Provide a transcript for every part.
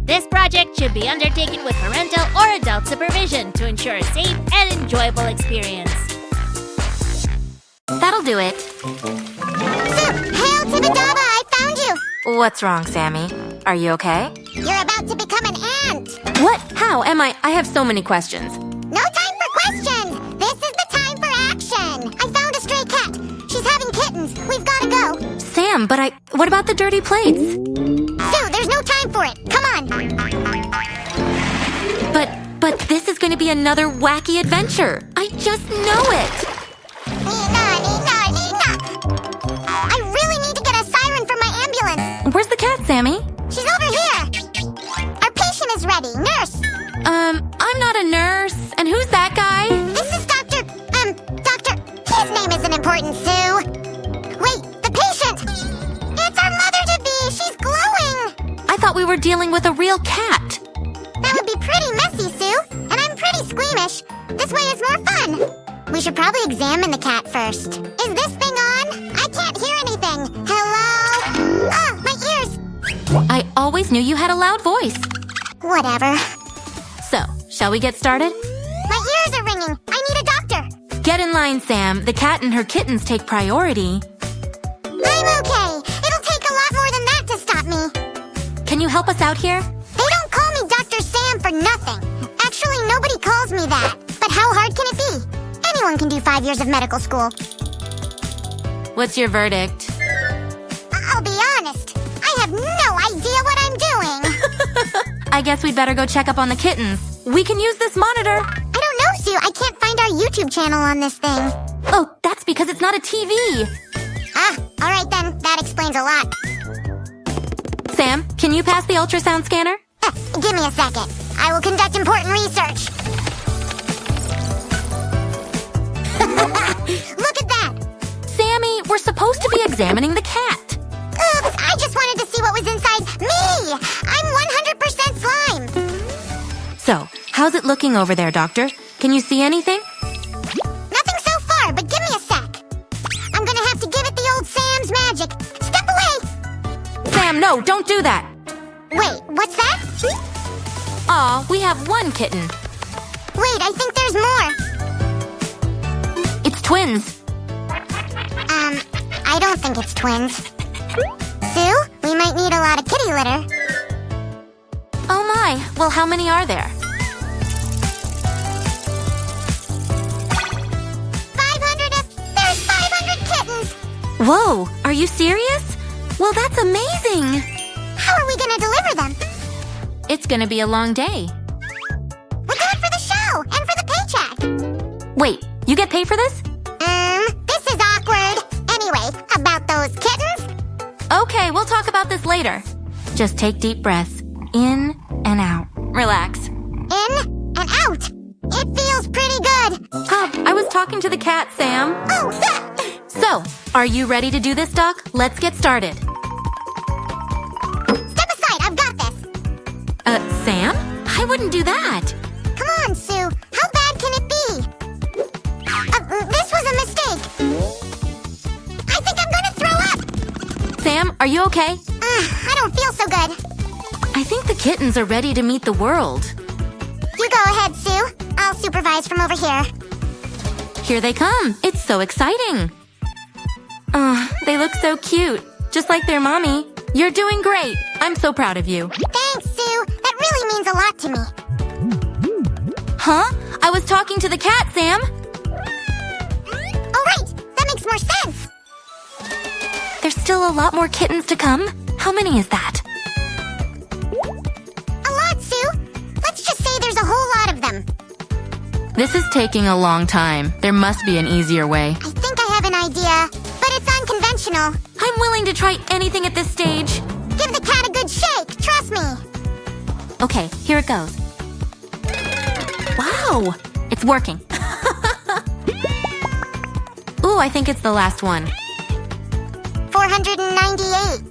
This project should be undertaken with parental or adult supervision to ensure a safe and enjoyable experience. That'll do it. Hail to the Daba, I found you! What's wrong, Sammy? Are you okay? You're about to become an ant! What? How am I? I have so many questions. No time for questions! This is the time for action! I found a stray cat. She's having kittens. We've gotta go. Sam, but what about the dirty plates? Sue, there's no time for it. Come on. But this is going to be another wacky adventure. I just know it. I really need to get a siren for my ambulance. Where's the cat, Sammy? She's over here. Our patient is ready. Nurse. I'm not a nurse. And who's that guy? This is Doctor. His name isn't important, Sue. Wait, the patient. It's our mother-to-be. She's glowing. I thought we were dealing with a real cat. That would be pretty messy, Sue. And I'm pretty squeamish. This way is more fun. We should probably examine the cat first. Is this thing on? I can't hear anything. Hello? Ah, my ears. I always knew you had a loud voice. Whatever. So, shall we get started? My ears are ringing. I need a doctor. Get in line, Sam. The cat and her kittens take priority. I'm okay. It'll take a lot more than that to stop me. Can you help us out here? They don't call me Dr. Sam for nothing. Actually, nobody calls me that. But how hard can it be? Anyone can do 5 years of medical school. What's your verdict? I'll be honest. I have no idea what I'm doing. I guess we'd better go check up on the kittens. We can use this monitor. I don't know, Sue. I can't find our YouTube channel on this thing. Oh, that's because it's not a TV. All right then. That explains a lot. Sam, can you pass the ultrasound scanner? Give me a second. I will conduct important research. Look at that! Sammy, we're supposed to be examining the cat. Oops, I just wanted to see what was inside me! I'm 100% slime! So, how's it looking over there, Doctor? Can you see anything? Nothing so far, but give me a sec. I'm gonna have to give it the old Sam's magic. Step away! Sam, no, don't do that! Wait, what's that? Aw, we have one kitten. Wait, I think there's more. It's twins. I don't think it's twins. Sue, we might need a lot of kitty litter. Oh my, well how many are there? 500 there's 500 kittens! Whoa, are you serious? Well, that's amazing! How are we gonna deliver them? It's gonna be a long day. We'll do it for the show and for the paycheck. Wait, you get paid for this? This is awkward. Anyway, about those kittens? Okay, we'll talk about this later. Just take deep breaths. In and out. Relax. In and out. It feels pretty good. I was talking to the cat, Sam. Oh, So, are you ready to do this, Doc? Let's get started. Step aside, I've got this. Sam? I wouldn't do that. Come on, Sue. How bad can it be? This was a mistake. I think I'm gonna throw up. Sam, are you okay? I don't feel so good. I think the kittens are ready to meet the world. You go ahead, Sue. I'll supervise from over here. Here they come. It's so exciting. They look so cute. Just like their mommy. You're doing great. I'm so proud of you. Thanks, Sue. That really means a lot to me. Huh? I was talking to the cat, Sam. Oh, right. That makes more sense. There's still a lot more kittens to come. How many is that? A lot, Sue. Let's just say there's a whole lot of them. This is taking a long time. There must be an easier way. I think I have an idea, but it's unconventional. I'm willing to try anything at this stage. Give the cat a good shake, trust me. Okay, here it goes. Wow! It's working. Ooh, I think it's the last one. 498,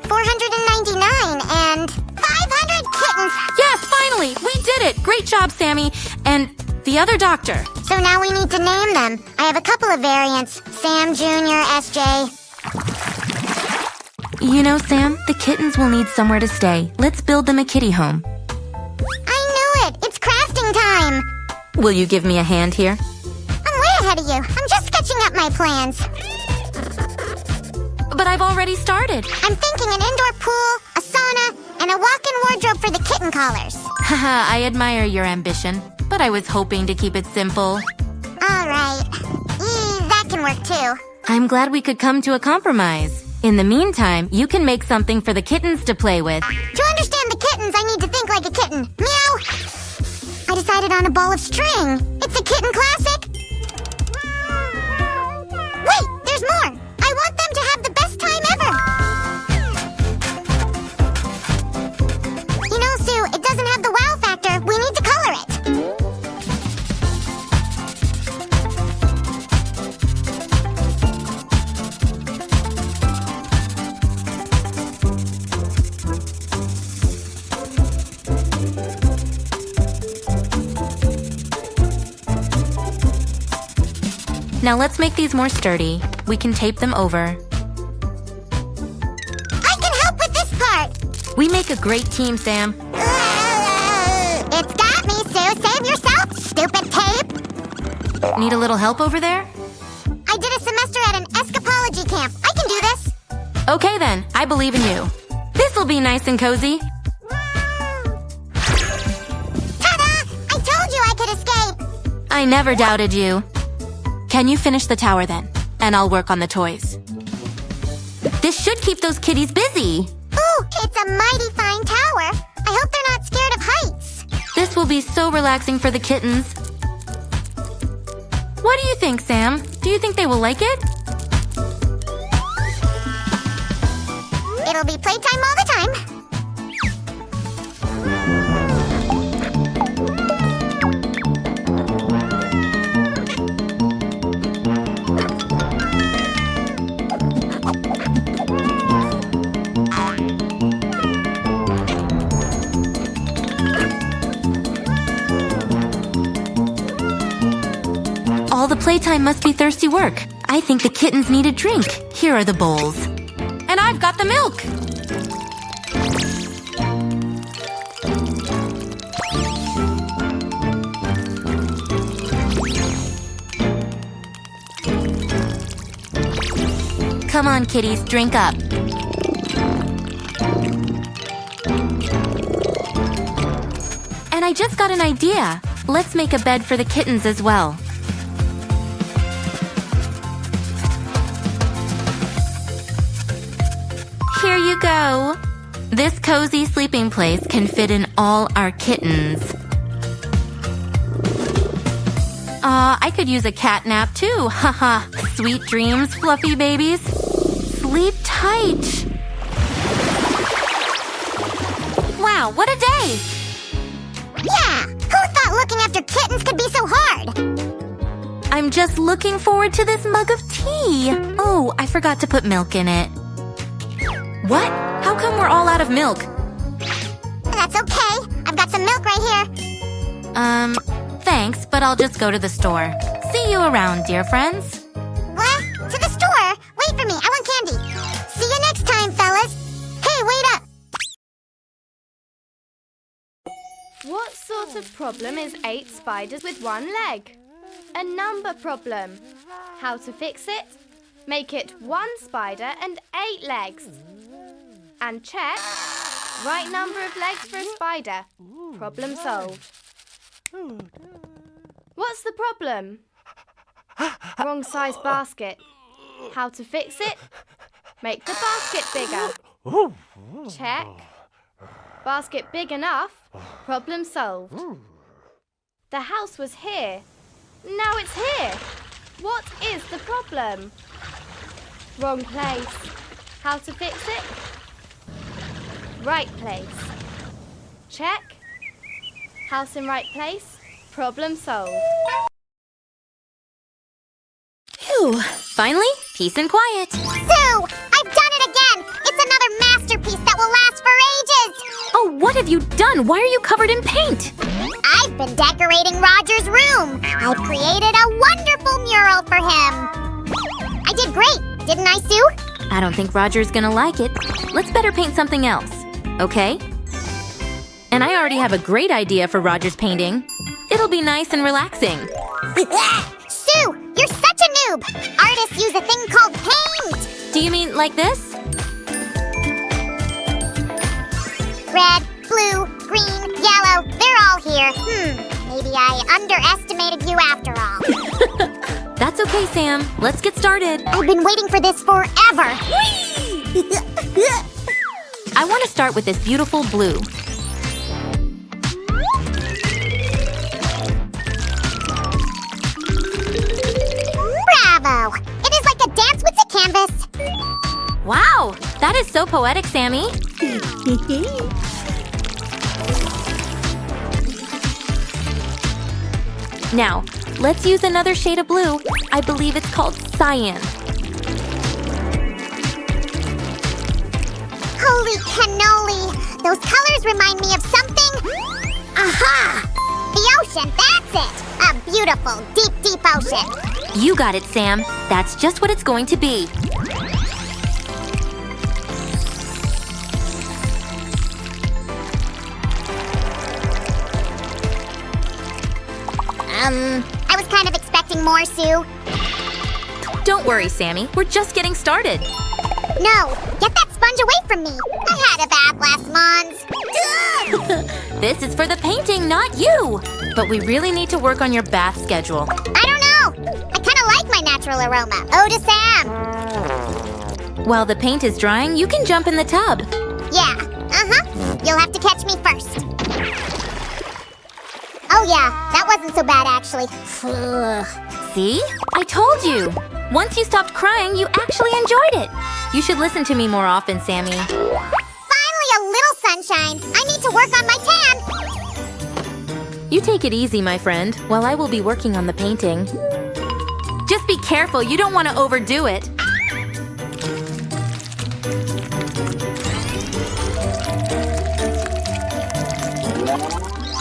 499, and 500 kittens! Yes, finally! We did it! Great job, Sammy. And the other doctor. So now we need to name them. I have a couple of variants. Sam Jr., SJ. You know, Sam, the kittens will need somewhere to stay. Let's build them a kitty home. sketching time! Will you give me a hand here? I'm way ahead of you. I'm just sketching up my plans. But I've already started. I'm thinking an indoor pool, a sauna, and a walk-in wardrobe for the kitten collars. Haha, I admire your ambition, but I was hoping to keep it simple. Alright. That can work too. I'm glad we could come to a compromise. In the meantime, you can make something for the kittens to play with. To understand the kittens, I need to think like a kitten. Meow! I decided on a ball of string. It's a kitten classic. Wait, there's more. I want them to have the best time ever. You know, Sue, it doesn't have the wow factor. We need to color it. Now let's make these more sturdy. We can tape them over. I can help with this part. We make a great team, Sam. It's got me, Sue. Save yourself, stupid tape. Need a little help over there? I did a semester at an escapology camp. I can do this. Okay then, I believe in you. This'll be nice and cozy. Ta-da! I told you I could escape. I never doubted you. Can you finish the tower then? And I'll work on the toys. This should keep those kitties busy. Ooh, it's a mighty fine tower. I hope they're not scared of heights. This will be so relaxing for the kittens. What do you think, Sam? Do you think they will like it? It'll be playtime all the time. All the playtime must be thirsty work. I think the kittens need a drink. Here are the bowls. And I've got the milk! Come on, kitties, drink up. And I just got an idea. Let's make a bed for the kittens as well. Here you go. This cozy sleeping place can fit in all our kittens. I could use a cat nap too. Haha. Sweet dreams, fluffy babies. Sleep tight. Wow, what a day! Yeah, who thought looking after kittens could be so hard? I'm just looking forward to this mug of tea. Oh, I forgot to put milk in it. What? How come we're all out of milk? That's okay. I've got some milk right here. Thanks, but I'll just go to the store. See you around, dear friends. What? To the store? Wait for me. I want candy. See you next time, fellas. Hey, wait up. What sort of problem is 8 spiders with 1 leg? A number problem. How to fix it? Make it 1 spider and 8 legs. And check. Right number of legs for a spider. Problem solved. What's the problem? Wrong size basket. How to fix it? Make the basket bigger. Check. Basket big enough. Problem solved. The house was here. Now it's here. What is the problem? Wrong place. How to fix it? Right place. Check. House in right place. Problem solved. Phew. Finally, peace and quiet. Sue, I've done it again. It's another masterpiece that will last for ages. Oh, what have you done? Why are you covered in paint? I've been decorating Roger's room. I've created a wonderful mural for him. I did great, didn't I, Sue? I don't think Roger's gonna like it. Let's better paint something else, okay? And I already have a great idea for Roger's painting. It'll be nice and relaxing. Sue, you're such a noob! Artists use a thing called paint! Do you mean like this? Red, blue, green, yellow, they're all here. Maybe I underestimated you after all. That's okay, Sam. Let's get started. I've been waiting for this forever. I want to start with this beautiful blue. Bravo! It is like a dance with the canvas. Wow, that is so poetic, Sammy. Now, let's use another shade of blue. I believe it's called cyan. Holy cannoli! Those colors remind me of something. Aha! The ocean, that's it! A beautiful, deep, deep ocean. You got it, Sam. That's just what it's going to be. I was kind of expecting more, Sue. Don't worry, Sammy. We're just getting started. No, get that sponge away from me. I had a bath last month. This is for the painting, not you. But we really need to work on your bath schedule. I don't know. I kind of like my natural aroma. Oh, to Sam. While the paint is drying, you can jump in the tub. Yeah, You'll have to catch me first. Oh yeah, that wasn't so bad actually. See? I told you. Once you stopped crying, you actually enjoyed it. You should listen to me more often, Sammy. Finally a little sunshine. I need to work on my tan. You take it easy, my friend, while I will be working on the painting. Just be careful, you don't want to overdo it.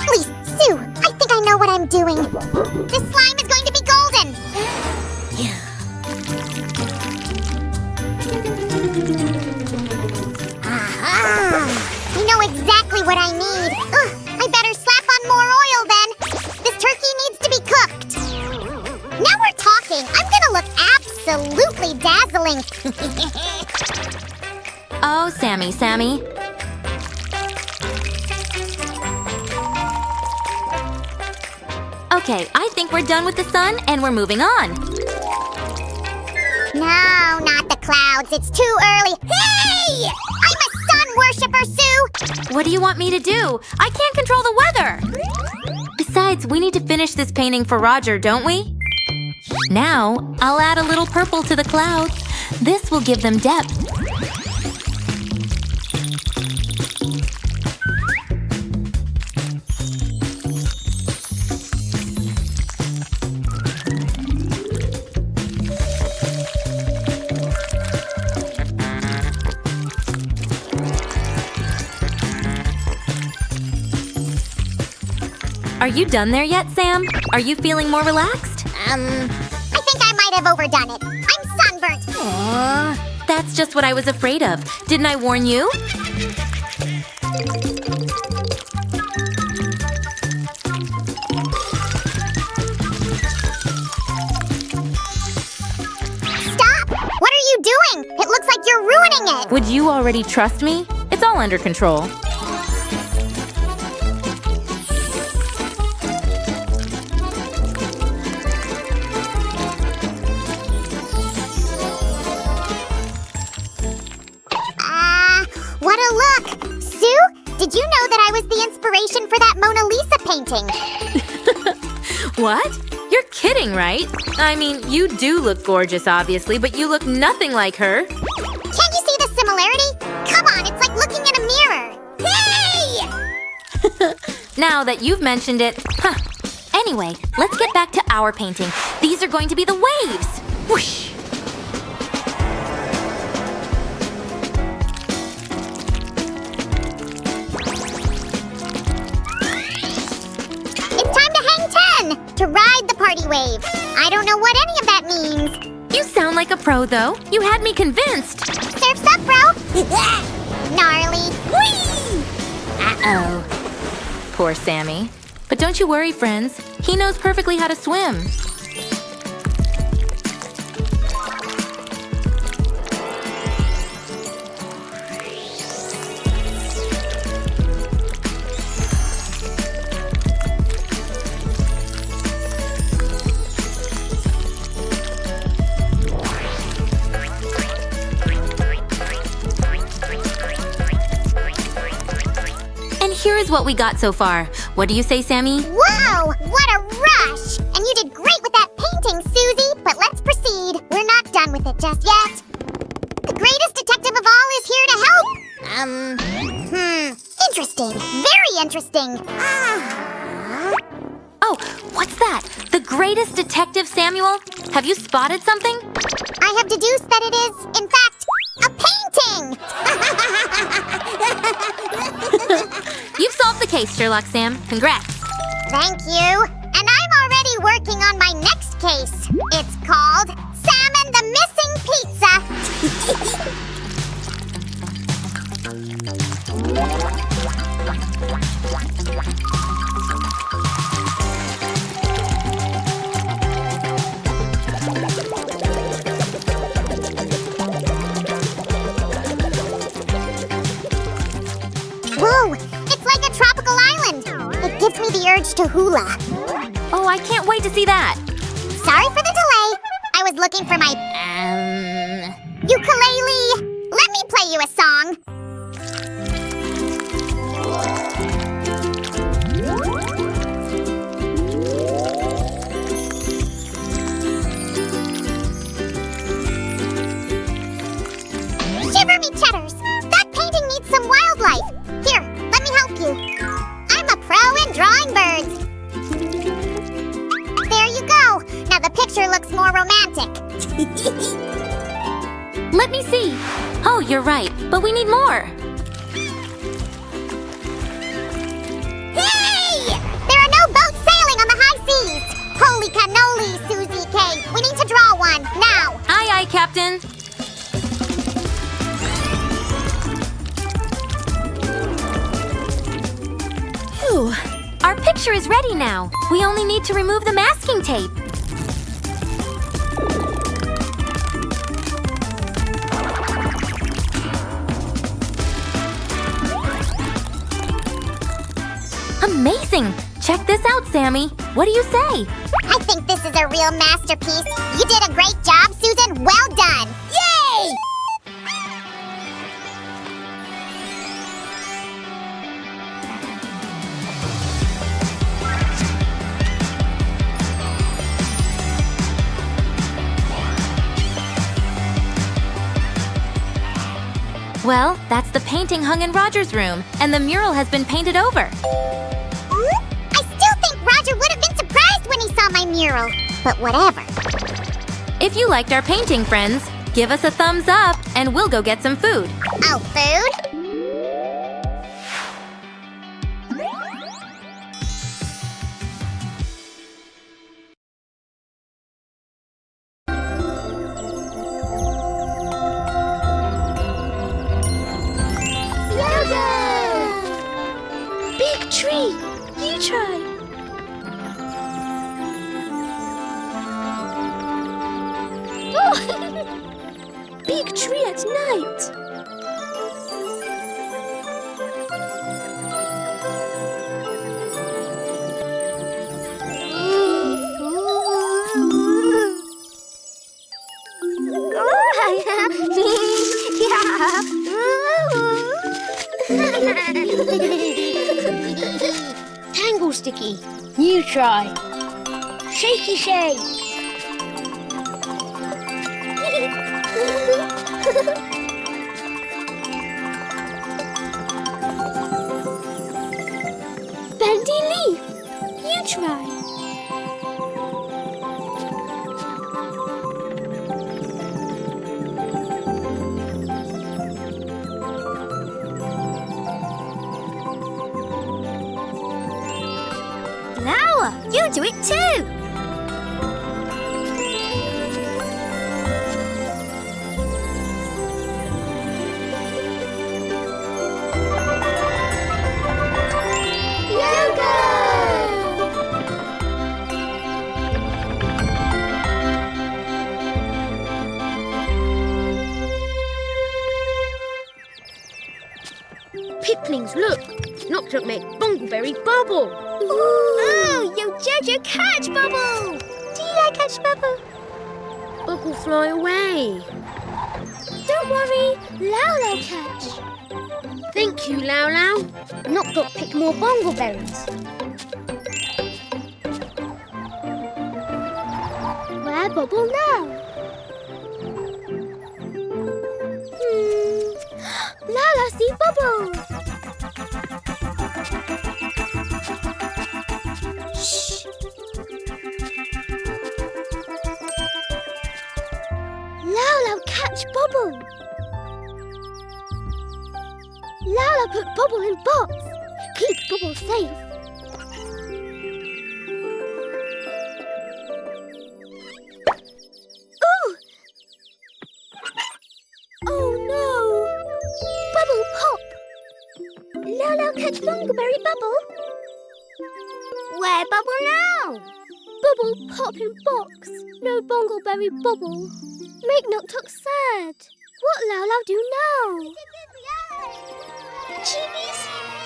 Please, Sue, I think I know what I'm doing. This slime is going to be golden. Aha! You know exactly what I need. I better slap on more oil then. This turkey needs to be cooked. Now we're talking. I'm gonna look absolutely dazzling. Oh, Sammy. Okay, I think we're done with the sun and we're moving on. No, not the clouds. It's too early. Hey! I'm a sun worshiper, Sue! What do you want me to do? I can't control the weather. Besides, we need to finish this painting for Roger, don't we? Now, I'll add a little purple to the clouds. This will give them depth. Are you done there yet, Sam? Are you feeling more relaxed? I think I might have overdone it. I'm sunburnt. That's just what I was afraid of. Didn't I warn you? Stop! What are you doing? It looks like you're ruining it. Would you already trust me? It's all under control. What a look! Sue, did you know that I was the inspiration for that Mona Lisa painting? What? You're kidding, right? I mean, you do look gorgeous, obviously, but you look nothing like her. Can't you see the similarity? Come on, it's like looking in a mirror. Hey! Now that you've mentioned it, Anyway, let's get back to our painting. These are going to be the waves. Whoosh! To ride the party wave. I don't know what any of that means. You sound like a pro, though. You had me convinced. Surf's up, bro. Gnarly. Whee! Uh-oh. Poor Sammy. But don't you worry, friends. He knows perfectly how to swim. Here is what we got so far. What do you say, Sammy? Whoa! What a rush! And you did great with that painting, Susie. But let's proceed. We're not done with it just yet. The greatest detective of all is here to help. Interesting. Very interesting. Oh, what's that? The greatest detective, Samuel? Have you spotted something? I have deduced that it is, in fact, a painting! You've solved the case, Sherlock Sam. Congrats. Thank you. And I'm already working on my next case. It's called Salmon the Missing Pizza. Whoa, it's like a tropical island. It gives me the urge to hula. Oh, I can't wait to see that. Sorry for the delay. I was looking for my, ukulele. Let me play you a song. Shiver me cheddars. That painting needs some wildlife. Here, let me help you. I'm a pro in drawing birds. There you go. Now the picture looks more romantic. Let me see. Oh, you're right, but we need more. Hey! There are no boats sailing on the high seas. Holy cannoli, Susie K. We need to draw one, now. Aye, aye, Captain. Phew. Our picture is ready now. We only need to remove the masking tape. Amazing! Check this out, Sammy. What do you say? I think this is a real masterpiece. You did a great job, Susan. Well done. Yay! Well, that's the painting hung in Roger's room, and the mural has been painted over. I still think Roger would have been surprised when he saw my mural. But whatever. If you liked our painting, friends, give us a thumbs up, and we'll go get some food. Oh, food? Big tree! You try! Oh! Big tree at night! Tangle sticky, you try. Shaky shake. Bendy leaf! You try! Flower, you do it too! Yoga! Tuk make Bungleberry bubble. Oh, yo Jojo catch Bubble! Do you like catch Bubble? Bubble fly away. Don't worry, Lau Lau catch. Thank you, Lau Lau. Knock Knock pick more bongleberries. Where Bubble now? Lau Lau see Bubble. Shh. Lau Lau catch Bubble. Lau Lau put Bubble in box. Keep Bubble safe. Ooh! Oh no! Bubble pop. Lau Lau catch Bungleberry Bubble. Where Bubble now? Bubble pop in box. No Bungleberry Bubble. Make Knock Tuk sad. What Lau Lau do now? Chibis!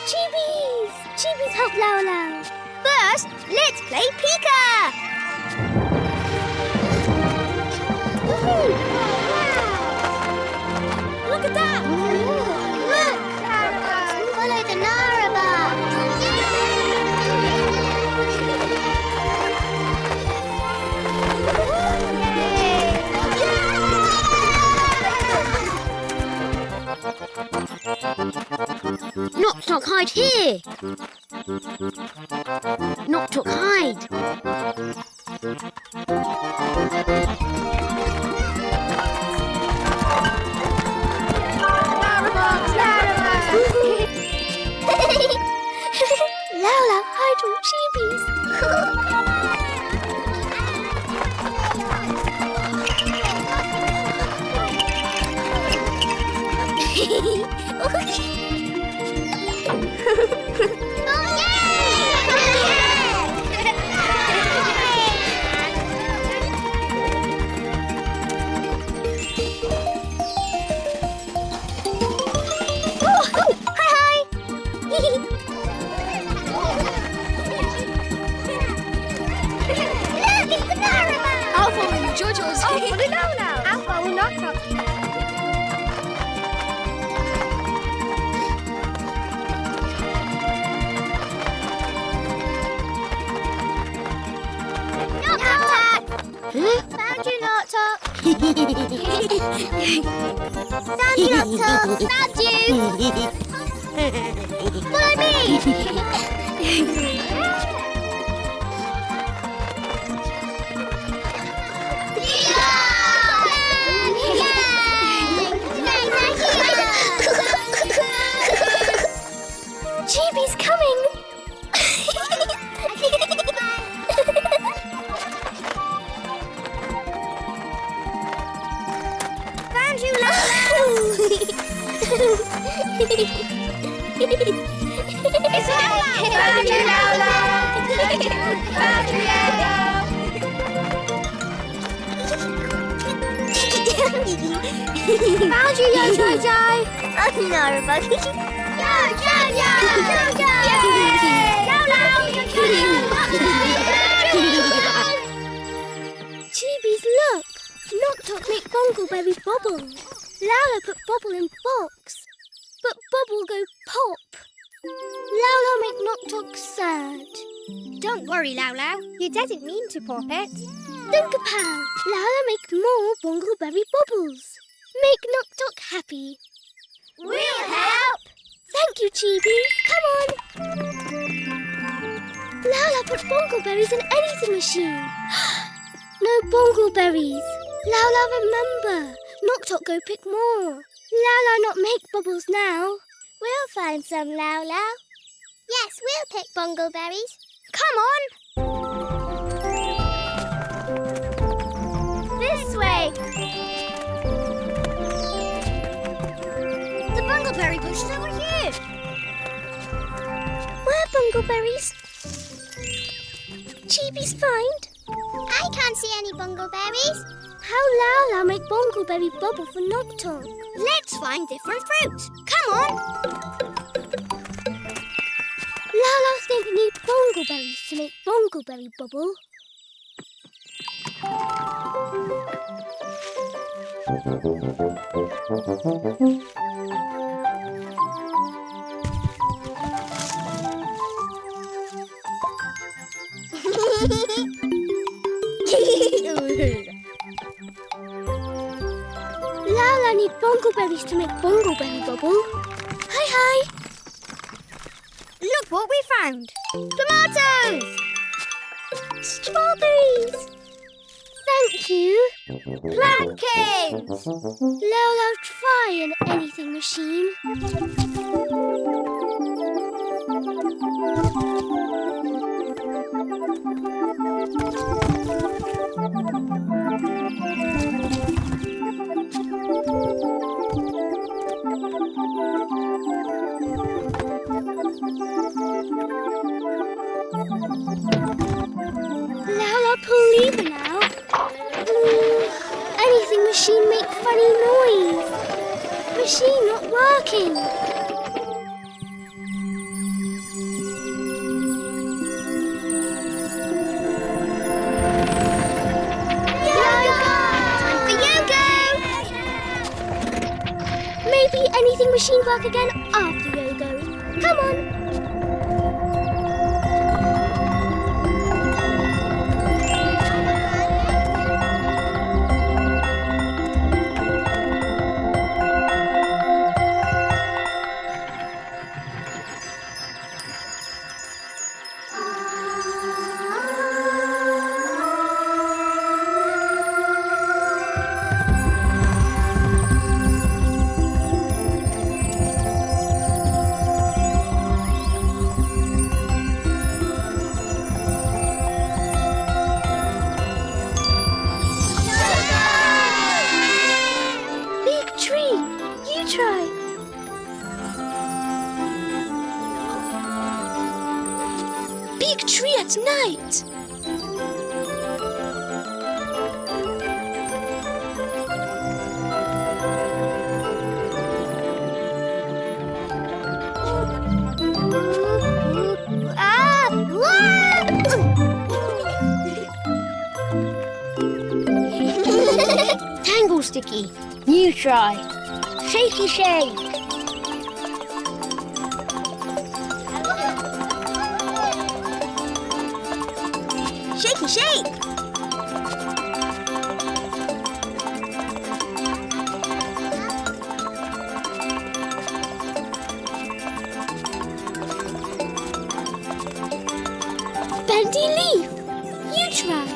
Chibis! Chibis help Lau Lau. First, let's play Pika! Woohoo! Wow! Look at that! Look! Follow the Naraba! Knock Knock hide here. Knock Knock hide. Lau Lau hide from Chibis. I'll follow you, Jojo's. I'll follow Lau Lau. I'll follow Knock Knock. Knock Knock! Found you, Knock Knock. Found you, Knock Knock. Found you. Follow me. Chibi's coming! Found you, Lau Lau! It's Lau Lau! Found you, Lau Lau! Found you, Lau Lau! Found you, Yo Jojo! Oh no, Buggy! Yo Jojo! Jojo! Lau Lau! Chibis, look! Knock Knock make Bungleberry bubble. Lau Lau put bubble in box, but bubble go pop. Lau Lau make Knock Knock sad. Don't worry, Lau Lau. You didn't mean to pop it. Think of how Lau Lau make more Bungleberry bubbles. Make Knock Knock happy. We'll help. Thank you, Chibi. Come on. Lau Lau put Bungleberries in anything machine. No Bungleberries. Lau Lau remember. Knock Knock go pick more. Lau Lau not make bubbles now. We'll find some, Lau Lau. Yes, we'll pick Bungleberries. Come on. This way. The Bungleberry bush is over here. Where Bungleberries? Chibi's find. I can't see any Bungleberries. How Lau Lau make Bungleberry bubble for Knock Knock? Let's find different fruits. Come on. Lala think we need bongleberries to make bongleberry bubble. Lala need bongleberries to make bongleberry bubble. Hi. Look what we found. Tomatoes! Strawberries! Thank you. Plantains! Lala, try an anything machine. Lala, pull lever now. Anything machine make funny noise. Machine not working. Maybe anything machine work again after Yogo. Come on. Night. Tangle Sticky, you try. Shaky shake. Shaky shake! Bendy leaf, you try.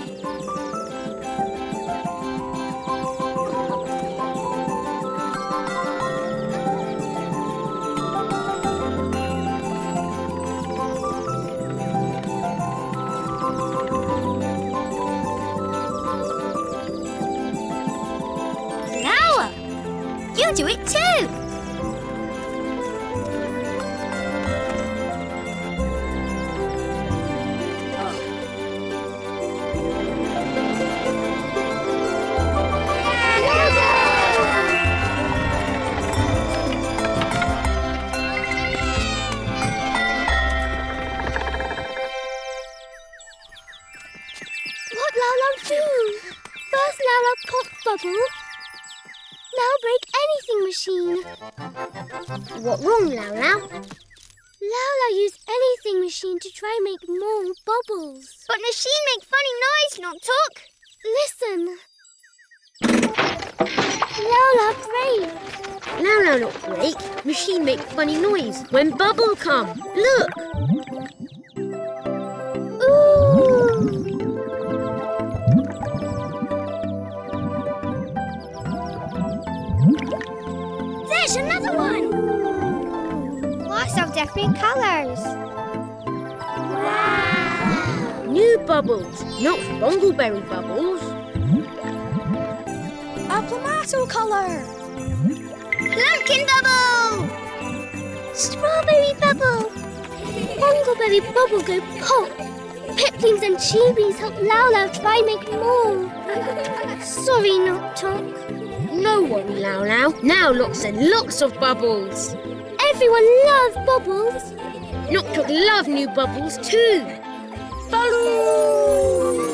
You do it too! What Lala do? First Lala pop bubble. Now break anything machine. What wrong, Lau Lau? Lala use anything machine to try make more bubbles. But machine make funny noise, not talk. Listen. Lala break. Lau Lau not break. Machine make funny noise when bubble come. Look. Ooh. There's another one! Lots of different colours. Wow! New bubbles, not bongleberry bubbles. A tomato colour. Pumpkin bubble! Strawberry bubble! Bongleberry bubble go pop. Piplings and chibies help Lau Lau try make more. Sorry, not talk. No worry, Lau Lau. Now lots and lots of bubbles. Everyone loves bubbles. Knock Knock love new bubbles too. Balloon!